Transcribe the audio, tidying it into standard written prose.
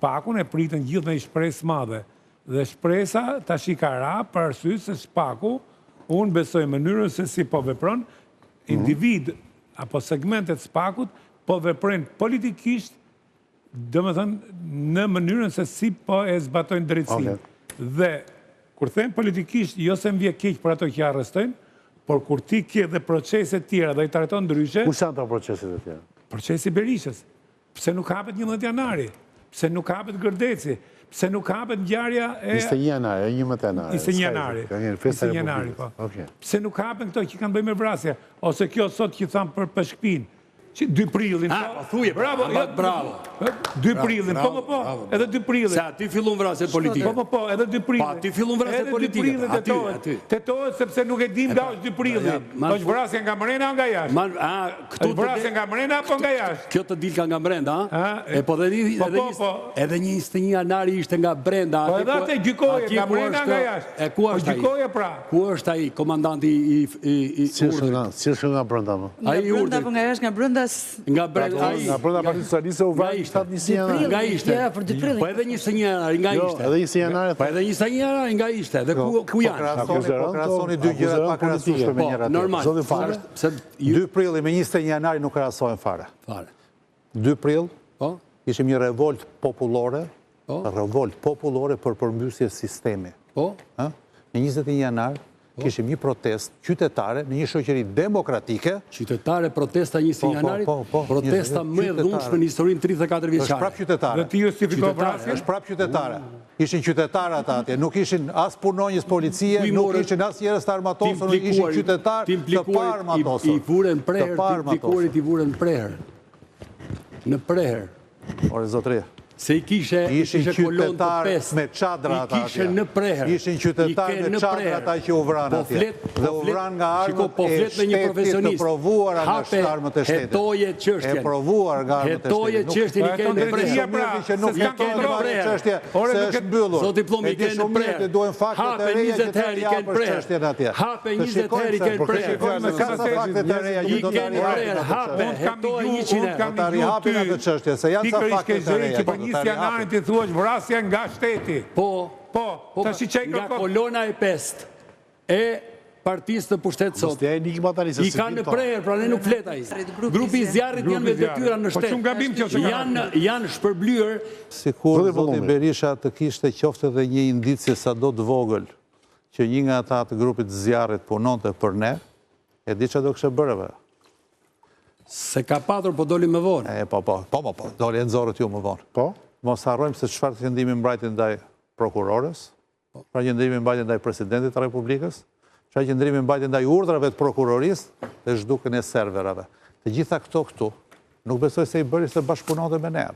Spakun e pritën gjithë me një shpresë madhe. Dhe shpresa tash i ka ra për arsye se Spaku, unë besoj mënyrën se si po vepron, individ apo segmentet Spakut po veprojnë politikisht, domethënë në mënyrën se si po e zbatojnë drejtësinë. Dhe kur them politikisht, jo se më vjen keq për ato që arrestojnë, por kur ti ke dhe procese të tjera dhe i trajton ndryshe. Ku janë ato proceset e tjera? Procesi Berishës. Pse nuk hapet 11 janari? Pse nuk hapet Gërdeci? Pse nuk hapet ngjarja e 21 janari, 11 janari. 21 janari. 21 janari, po. Pse nuk hapen këto që kanë bëjmë me vrasje? Ose kjo sot që thamë për Peshkpin. 2 prillin. Thuje, bravo. 2 prillin, po, edhe 2 prillin. Sa ti fillon vrasje politike. Po, edhe 2 prillin. Pa, ti fillon vrasje politike. Aty. Tetohet sepse nuk e dim nga është 2 prillin. Është vrasje nga mrena o nga jashtë? Është vrasje nga mrena apo nga jashtë? Kjo të dilka nga brenda, e po edhe 21 janari ishte nga brenda. Po edhe atë gjykoje, nga mrena nga jashtë. E ku është ai? Gjykoje pra. Ku është ai komandanti i Si është nga brenda më? Ai urdhër. Nga jashtë, nga brenda. Nga brenda Partisë Socialiste u vrarë 7 janari. Nga ishte. Po edhe 21 janari nga ishte. Edhe 21 janari. Po edhe 21 janari nga ishte. Dhe ku janë? Po krahasoni dy gjëra pa krahasueshme me njëra tjetrën. Normal. 2 prilli me 21 janari nuk krahasohen fare. 2 prill, ishim një revolt popullore për përmbysje sistemi. Në 21 janar kishim një protest qytetare në një shoqëri demokratike. Qytetare protesta 21 janarit? Protesta më e dhunshme në historinë 34 vjeçare. Është prapë qytetare. Dhe ti justifikon vrasjen? Është prapë qytetare. Ishin qytetarë ata atje, nuk ishin as punonjës policie, nuk ishin as njerëz të armatosur, nuk ishin qytetarë të paarmatosur. I vuren preher, timplikuarit i vuren preher. Në preher. Ore zotëri. Se i kishe kolon të pesë. Me çadra ata. I kishe në preher. Ishin qytetarë me çadra ata që u vranë atje. Dhe u vranë nga armët e shtetit të provuara nga armët e shtetit. Hetoje çështjen. E provuar nga armët e shtetit. Hetoje çështjen i ke në preher. Që nuk ka kontroll çështje se është mbyllur. Zoti Pllumbi i ke në preher. Duhen fakte të reja që të japësh çështjen atje. Hape 20 herë i ke në preher. Fakte të reja që do të japësh. Hape, hetoje 100 herë. Ata rihapin atë çështje, se janë sa fakte të reja. 21 janarin ti thuash vrasja nga shteti. Nga kolona e 5 e partisë të pushtet sot. I kanë në preher, pra ne nuk flet ai. Grupi i zjarrit janë me detyra në shtet. Janë shpërblyer. Sikur zoti Berisha të kishte qoftë edhe një indicje sado të vogël që një nga ata të grupit të zjarrit punonte për ne, e di çfarë do kishte bërë. Se ka patur, po doli më vonë. Po, doli e nxorët ju më vonë. Po? Mos harrojmë se çfarë qëndrimi mbajti ndaj prokurores, çfarë qëndrimi mbajti ndaj presidentit të Republikës, çfarë qëndrimi mbajti ndaj urdhrave të prokurorisë dhe zhdukjen e serverave. Të gjitha këto këtu, nuk besoj se i bëri se bashkëpunonte me ne.